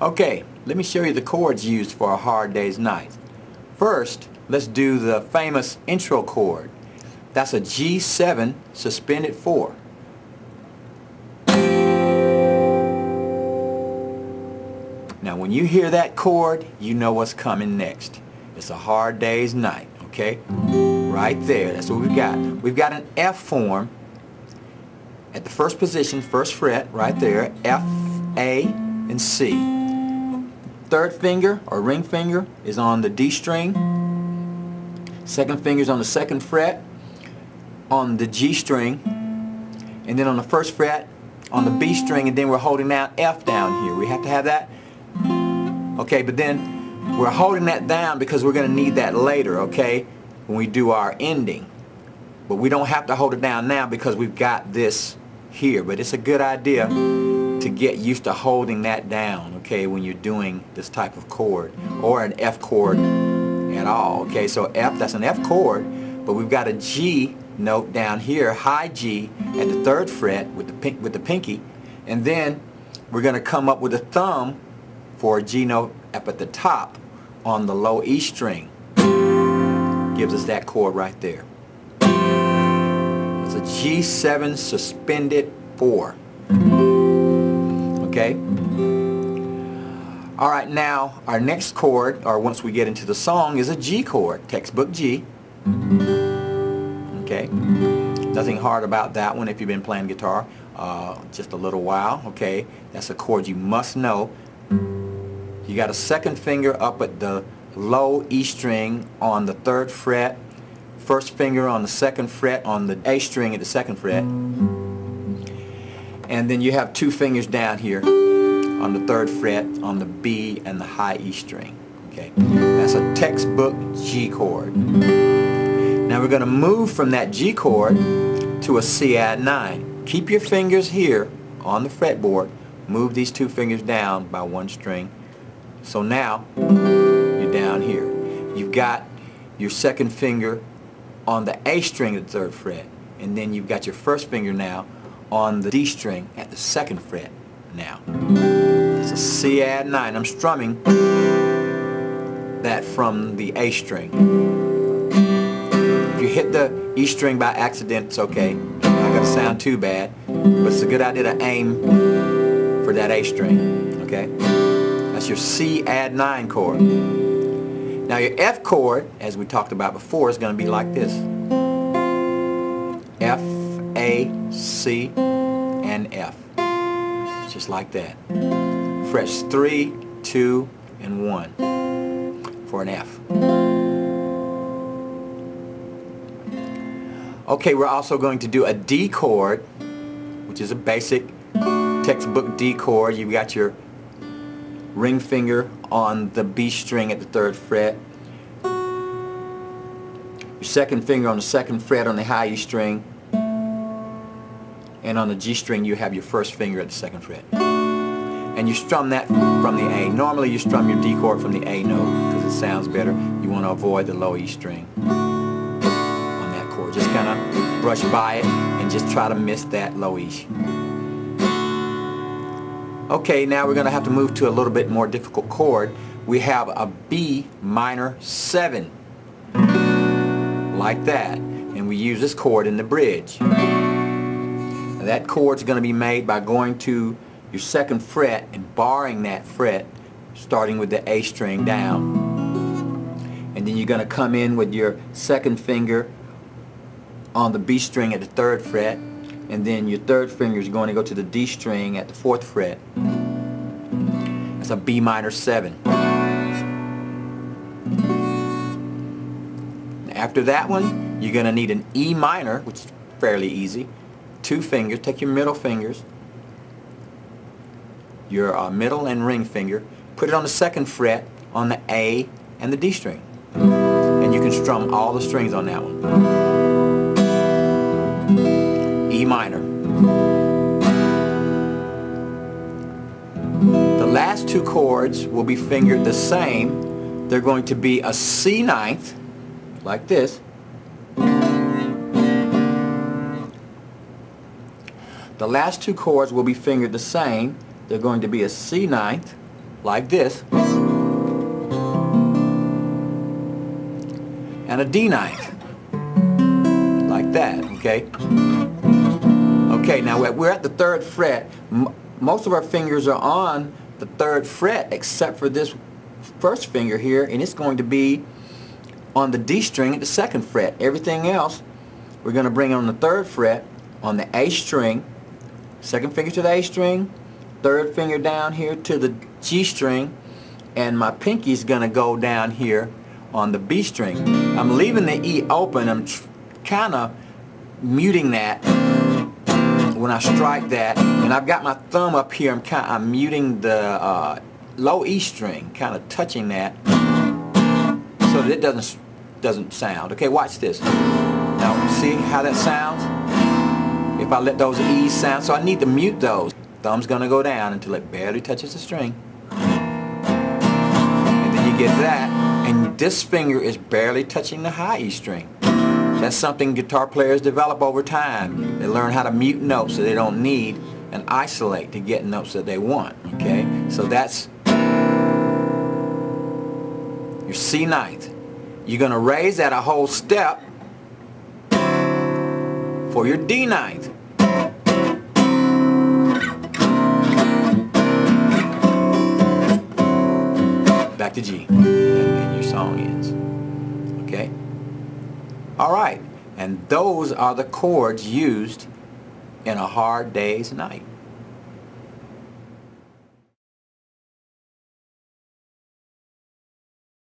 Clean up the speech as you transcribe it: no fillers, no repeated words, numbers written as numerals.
Okay, let me show you the chords used for A Hard Day's Night. First, let's do the famous intro chord. That's a G7 suspended 4. Now when you hear that chord, you know what's coming next. It's A Hard Day's Night, okay? Right there, that's what we've got. We've got an F form at the first position, first fret, right there, F, A, and C. Third finger, or ring finger, is on the D string. Second finger's on the second fret, on the G string. And then on the first fret, on the B string, and then we're holding down F down here. We have to have that. Okay, but then we're holding that down because we're going to need that later, okay, when we do our ending. But we don't have to hold it down now because we've got this here. But it's a good idea to get used to holding that down, okay, when you're doing this type of chord, or an F chord at all, okay. So F, that's an F chord, but we've got a G note down here, high G, at the third fret with the pinky, and then we're going to come up with a thumb for a G note up at the top on the low E string. Gives us that chord right there. It's a G7 suspended 4. Okay? Alright, now our next chord, or once we get into the song, is a G chord, textbook G. Okay? Nothing hard about that one if you've been playing guitar just a little while. Okay? That's a chord you must know. You got a second finger up at the low E string on the third fret, first finger on the second fret on the A string at the second fret, and then you have two fingers down here on the third fret on the B and the high E string. Okay, that's a textbook G chord. Now we're going to move from that G chord to a C add 9. Keep your fingers here on the fretboard. Move these two fingers down by one string. So now you're down here. You've got your second finger on the A string at the third fret, and then you've got your first finger now on the D string at the second fret now. It's a C add 9. I'm strumming that from the A string. If you hit the E string by accident, it's okay. Not going to sound too bad, but it's a good idea to aim for that A string. Okay? That's your C add 9 chord. Now your F chord, as we talked about before, is going to be like this. F, A, C, and F. Just like that. Frets 3, 2, and 1 for an F. Okay, we're also going to do a D chord, which is a basic textbook D chord. You've got your ring finger on the B string at the third fret, your second finger on the second fret on the high E string, and on the G string you have your first finger at the second fret. And you strum that from the A. Normally you strum your D chord from the A note because it sounds better. You want to avoid the low E string on that chord. Just kind of brush by it and just try to miss that low E. Okay, now we're going to have to move to a little bit more difficult chord. We have a B minor 7, like that, and we use this chord in the bridge. Now, that chord's going to be made by going to your second fret and barring that fret, starting with the A string down, and then you're going to come in with your second finger on the B string at the third fret, and then your third finger is going to go to the D string at the fourth fret. That's a B minor 7. After that one, you're going to need an E minor, which is fairly easy. Two fingers, take your middle fingers, your middle and ring finger, put it on the second fret on the A and the D string. And you can strum all the strings on that one. E minor. The last two chords will be fingered the same. They're going to be a C ninth, like this. The last two chords will be fingered the same. They're going to be a C ninth like this, and a D ninth, like that, okay? Okay, now we're at the 3rd fret. Most of our fingers are on the 3rd fret except for this first finger here, and it's going to be on the D string at the 2nd fret. Everything else we're going to bring on the 3rd fret on the A string, 2nd finger to the A string, 3rd finger down here to the G string, and my pinky's going to go down here on the B string. I'm leaving the E open. I'm kind of muting that when I strike that, and I've got my thumb up here. I'm muting the low E string, kind of touching that so that it doesn't sound. Okay, watch this. Now see how that sounds? If I let those E's sound, so I need to mute those. Thumb's gonna go down until it barely touches the string, and then you get that, and this finger is barely touching the high E string. That's something guitar players develop over time. They learn how to mute notes so they don't need and isolate to get notes that they want. Okay, so that's your C ninth. You're gonna raise that a whole step for your D ninth. Back to G, and your song ends. Okay? Alright, and those are the chords used in A Hard Day's Night.